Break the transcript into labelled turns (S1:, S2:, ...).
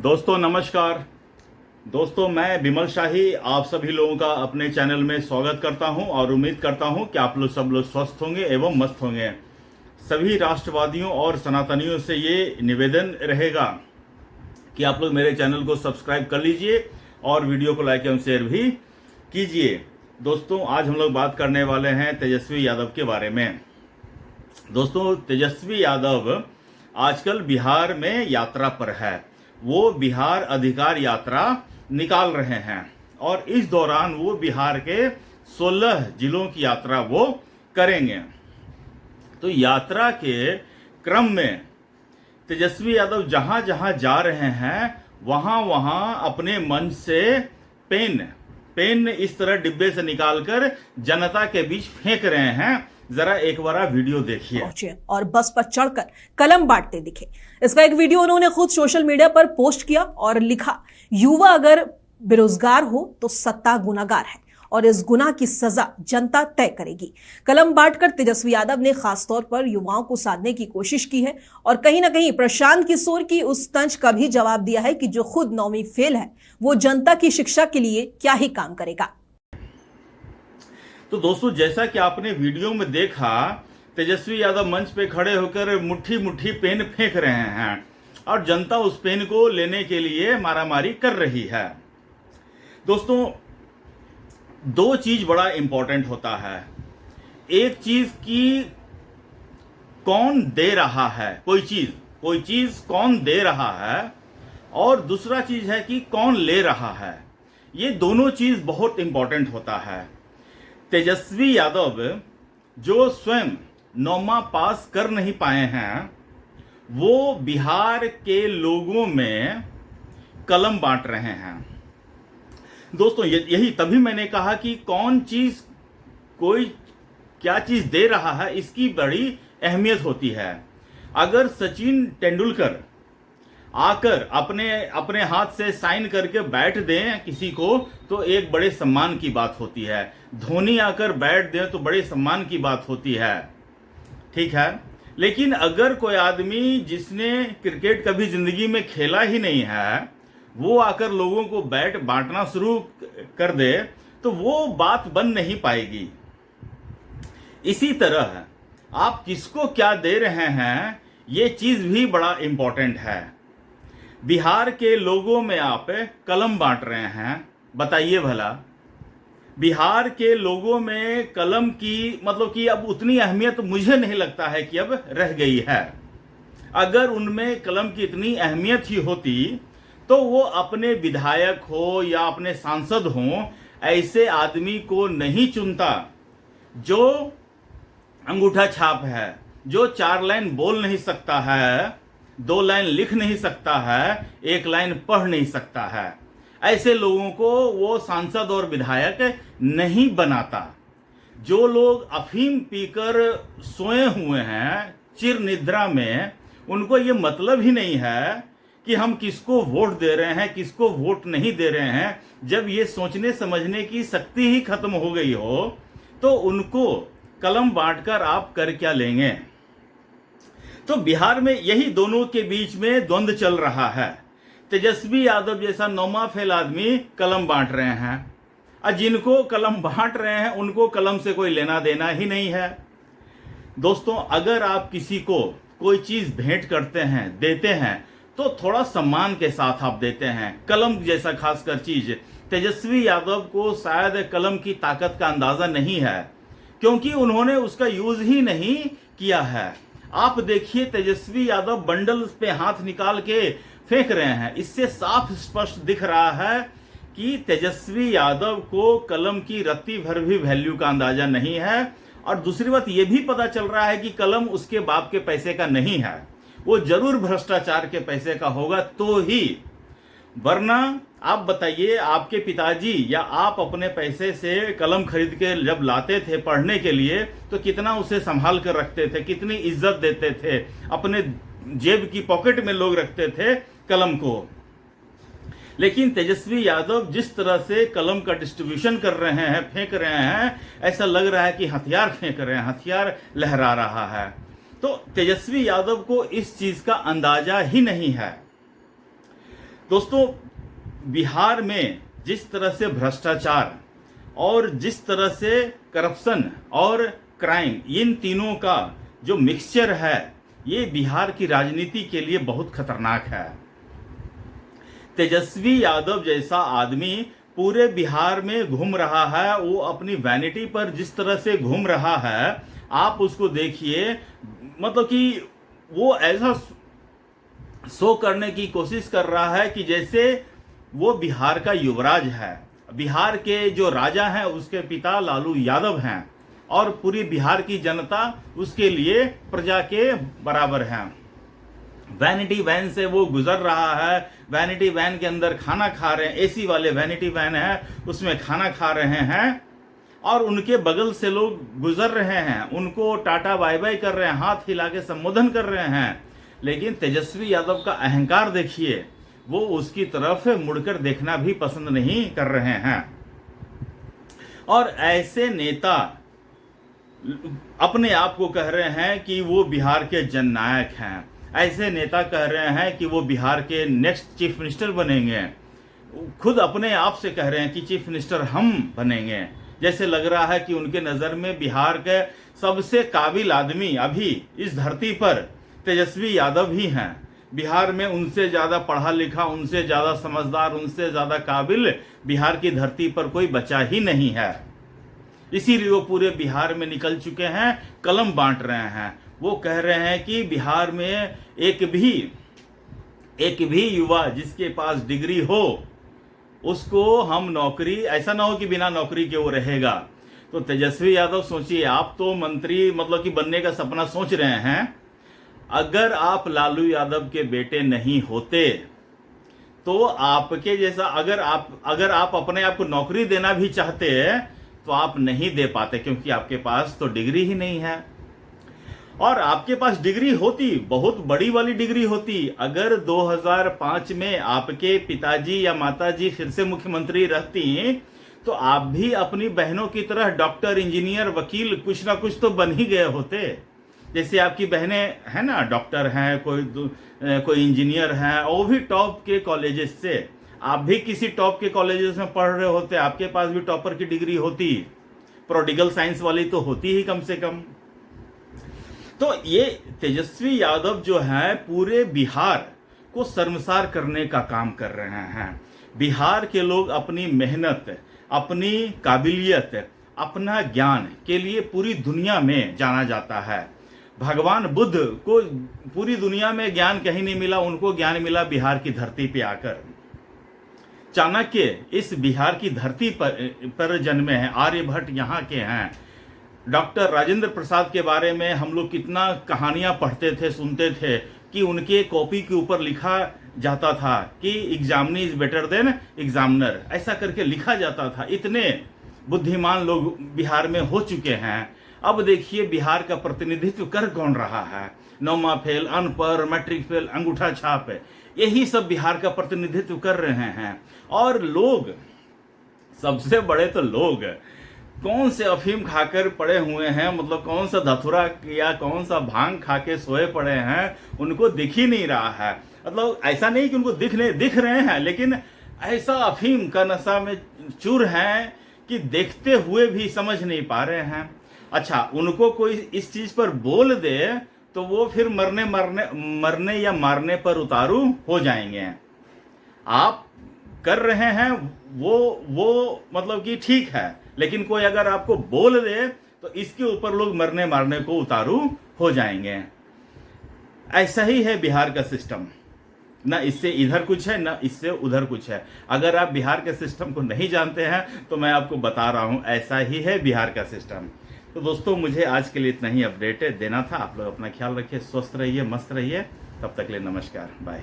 S1: दोस्तों नमस्कार। दोस्तों मैं विमल शाही आप सभी लोगों का अपने चैनल में स्वागत करता हूं और उम्मीद करता हूं कि आप लोग सब लोग स्वस्थ होंगे एवं मस्त होंगे। सभी राष्ट्रवादियों और सनातनियों से ये निवेदन रहेगा कि आप लोग मेरे चैनल को सब्सक्राइब कर लीजिए और वीडियो को लाइक एवं शेयर भी कीजिए। दोस्तों आज हम लोग बात करने वाले हैं तेजस्वी यादव के बारे में। दोस्तों तेजस्वी यादव आजकल बिहार में यात्रा पर है। वो बिहार अधिकार यात्रा निकाल रहे हैं और इस दौरान वो बिहार के 16 जिलों की यात्रा वो करेंगे। तो यात्रा के क्रम में तेजस्वी यादव जहां जहां जा रहे हैं वहां वहां अपने मंच से पेन इस तरह डिब्बे से निकालकर जनता के बीच फेंक रहे हैं। जरा एक बार वीडियो देखिए।
S2: और बस पर चढ़कर कलम बांटते दिखे। इसका एक वीडियो उन्होंने खुद सोशल मीडिया पर पोस्ट किया और लिखा, युवा अगर बेरोजगार हो तो सत्ता गुनाहगार है और इस गुनाह की सजा जनता तय करेगी। कलम बांटकर तेजस्वी यादव ने खासतौर पर युवाओं को साधने की कोशिश की है और कहीं ना कहीं प्रशांत किशोर की उस तंज का भी जवाब दिया है कि जो खुद 9वीं फेल है वो जनता की शिक्षा के लिए क्या ही काम करेगा।
S1: तो दोस्तों जैसा कि आपने वीडियो में देखा, तेजस्वी यादव मंच पे खड़े होकर मुट्ठी मुट्ठी पेन फेंक रहे हैं और जनता उस पेन को लेने के लिए मारामारी कर रही है। दोस्तों दो चीज बड़ा इंपॉर्टेंट होता है। एक चीज की कौन दे रहा है, कोई चीज कौन दे रहा है, और दूसरा चीज है कि कौन ले रहा है। ये दोनों चीज बहुत इंपॉर्टेंट होता है। तेजस्वी यादव जो स्वयं 9वां पास कर नहीं पाए हैं, वो बिहार के लोगों में कलम बांट रहे हैं। दोस्तों यही तभी मैंने कहा कि कोई क्या चीज दे रहा है, इसकी बड़ी अहमियत होती है। अगर सचिन तेंदुलकर आकर अपने हाथ से साइन करके बैठ दें किसी को तो एक बड़े सम्मान की बात होती है। धोनी आकर बैठ दें तो बड़े सम्मान की बात होती है, ठीक है। लेकिन अगर कोई आदमी जिसने क्रिकेट कभी जिंदगी में खेला ही नहीं है वो आकर लोगों को बैट बांटना शुरू कर दे तो वो बात बन नहीं पाएगी। इसी तरह आप किसको क्या दे रहे हैं ये चीज भी बड़ा इंपॉर्टेंट है। बिहार के लोगों में आप कलम बांट रहे हैं, बताइए भला बिहार के लोगों में कलम की मतलब कि अब उतनी अहमियत मुझे नहीं लगता है कि अब रह गई है। अगर उनमें कलम की इतनी अहमियत ही होती तो वो अपने विधायक हो या अपने सांसद हो ऐसे आदमी को नहीं चुनता जो अंगूठा छाप है, जो 4 लाइन बोल नहीं सकता है, 2 लाइन लिख नहीं सकता है, 1 लाइन पढ़ नहीं सकता है। ऐसे लोगों को वो सांसद और विधायक नहीं बनाता। जो लोग अफीम पीकर सोए हुए हैं चिर निद्रा में, उनको ये मतलब ही नहीं है कि हम किसको वोट दे रहे हैं, किसको वोट नहीं दे रहे हैं। जब ये सोचने समझने की शक्ति ही खत्म हो गई हो तो उनको कलम बांटकर आप कर क्या लेंगे। तो बिहार में यही दोनों के बीच में द्वंद्व चल रहा है। तेजस्वी यादव जैसा 9वां फेल आदमी कलम बांट रहे हैं और जिनको कलम बांट रहे हैं उनको कलम से कोई लेना देना ही नहीं है। दोस्तों अगर आप किसी को कोई चीज भेंट करते हैं, देते हैं तो थोड़ा सम्मान के साथ आप देते हैं। कलम जैसा खासकर चीज तेजस्वी यादव को शायद कलम की ताकत का अंदाजा नहीं है क्योंकि उन्होंने उसका यूज ही नहीं किया है। आप देखिए तेजस्वी यादव बंडल पे हाथ निकाल के फेंक रहे हैं। इससे साफ स्पष्ट दिख रहा है कि तेजस्वी यादव को कलम की रत्ती भर भी वैल्यू का अंदाजा नहीं है। और दूसरी बात यह भी पता चल रहा है कि कलम उसके बाप के पैसे का नहीं है, वो जरूर भ्रष्टाचार के पैसे का होगा तो ही, वरना आप बताइए आपके पिताजी या आप अपने पैसे से कलम खरीद के जब लाते थे पढ़ने के लिए तो कितना उसे संभाल कर रखते थे, कितनी इज्जत देते थे, अपने जेब की पॉकेट में लोग रखते थे कलम को। लेकिन तेजस्वी यादव जिस तरह से कलम का डिस्ट्रीब्यूशन कर रहे हैं, फेंक रहे हैं, ऐसा लग रहा है कि हथियार फेंक रहे हैं, हथियार लहरा रहा है। तो तेजस्वी यादव को इस चीज का अंदाजा ही नहीं है। दोस्तों, बिहार में जिस तरह से भ्रष्टाचार और जिस तरह से करप्शन और क्राइम, इन तीनों का जो मिक्सचर है, ये बिहार की राजनीति के लिए बहुत खतरनाक है। तेजस्वी यादव जैसा आदमी पूरे बिहार में घूम रहा है, वो अपनी वैनिटी पर जिस तरह से घूम रहा है, आप उसको देखिए। मतलब कि वो ऐसा शो करने की कोशिश कर रहा है कि जैसे वो बिहार का युवराज है। बिहार के जो राजा हैं उसके पिता लालू यादव हैं और पूरी बिहार की जनता उसके लिए प्रजा के बराबर है। वैनिटी वैन से वो गुजर रहा है, वैनिटी वैन के अंदर खाना खा रहे हैं, एसी वाले वैनिटी वैन है, उसमें खाना खा रहे हैं और उनके बगल से लोग गुजर रहे हैं, उनको टाटा बाय बाय कर रहे हैं, हाथ हिला के संबोधन कर रहे हैं। लेकिन तेजस्वी यादव का अहंकार देखिए, वो उसकी तरफ मुड़कर देखना भी पसंद नहीं कर रहे हैं। और ऐसे नेता अपने आप को कह रहे हैं कि वो बिहार के जननायक हैं, ऐसे नेता कह रहे हैं कि वो बिहार के नेक्स्ट चीफ मिनिस्टर बनेंगे, खुद अपने आप से कह रहे हैं कि चीफ मिनिस्टर हम बनेंगे। जैसे लग रहा है कि उनके नज़र में बिहार के सबसे काबिल आदमी अभी इस धरती पर तेजस्वी यादव ही हैं। बिहार में उनसे ज़्यादा पढ़ा लिखा, उनसे ज़्यादा समझदार, उनसे ज़्यादा काबिल बिहार की धरती पर कोई बचा ही नहीं है। इसीलिए वो पूरे बिहार में निकल चुके हैं, कलम बांट रहे हैं। वो कह रहे हैं कि बिहार में एक भी युवा जिसके पास डिग्री हो उसको हम नौकरी, ऐसा ना हो कि बिना नौकरी के वो रहेगा। तो तेजस्वी यादव सोचिए, आप तो मंत्री मतलब कि बनने का सपना सोच रहे हैं। अगर आप लालू यादव के बेटे नहीं होते तो आपके जैसा अगर आप अपने आप को नौकरी देना भी चाहते तो आप नहीं दे पाते, क्योंकि आपके पास तो डिग्री ही नहीं है। और आपके पास डिग्री होती, बहुत बड़ी वाली डिग्री होती, अगर 2005 में आपके पिताजी या माताजी फिर से मुख्यमंत्री रहती तो आप भी अपनी बहनों की तरह डॉक्टर, इंजीनियर, वकील कुछ ना कुछ तो बन ही गए होते। जैसे आपकी बहनें हैं ना, डॉक्टर हैं, कोई इंजीनियर हैं, और वो भी टॉप के कॉलेजेस से। आप भी किसी टॉप के कॉलेजेस में पढ़ रहे होते, आपके पास भी टॉपर की डिग्री होती, प्रोडिगल साइंस वाली तो होती ही कम से कम। तो ये तेजस्वी यादव जो है पूरे बिहार को शर्मसार करने का काम कर रहे हैं। बिहार के लोग अपनी मेहनत, अपनी काबिलियत, अपना ज्ञान के लिए पूरी दुनिया में जाना जाता है। भगवान बुद्ध को पूरी दुनिया में ज्ञान कहीं नहीं मिला, उनको ज्ञान मिला बिहार की धरती पे आकर। चाणक्य इस बिहार की धरती पर जन्मे हैं, आर्यभट्ट यहाँ के हैं। डॉक्टर राजेंद्र प्रसाद के बारे में हम लोग कितना कहानियां पढ़ते थे, सुनते थे कि उनके कॉपी के ऊपर लिखा जाता था कि examinee is better than examiner, ऐसा करके लिखा जाता था। इतने बुद्धिमान लोग बिहार में हो चुके हैं। अब देखिए बिहार का प्रतिनिधित्व कर कौन रहा है? 9वां फेल, अनपढ़, मैट्रिक फेल, अंगूठा छाप, यही सब बिहार का प्रतिनिधित्व कर रहे हैं। और लोग, सबसे बड़े तो लोग कौन से अफीम खाकर पड़े हुए हैं, मतलब कौन सा धतुरा या कौन सा भांग खा के सोए पड़े हैं, उनको दिख ही नहीं रहा है। मतलब ऐसा नहीं कि उनको दिख रहे हैं, लेकिन ऐसा अफीम का नशा में चूर हैं कि देखते हुए भी समझ नहीं पा रहे हैं। अच्छा, उनको कोई इस चीज पर बोल दे तो वो फिर मरने या मारने पर उतारू हो जाएंगे। आप कर रहे हैं वो मतलब कि ठीक है, लेकिन कोई अगर आपको बोल दे तो इसके ऊपर लोग मरने मारने को उतारू हो जाएंगे। ऐसा ही है बिहार का सिस्टम, ना इससे इधर कुछ है ना इससे उधर कुछ है। अगर आप बिहार के सिस्टम को नहीं जानते हैं तो मैं आपको बता रहा हूं, ऐसा ही है बिहार का सिस्टम। तो दोस्तों, मुझे आज के लिए इतना ही अपडेट देना था। आप लोग अपना ख्याल रखिए, स्वस्थ रहिए, मस्त रहिए। तब तक के लिए नमस्कार, बाय।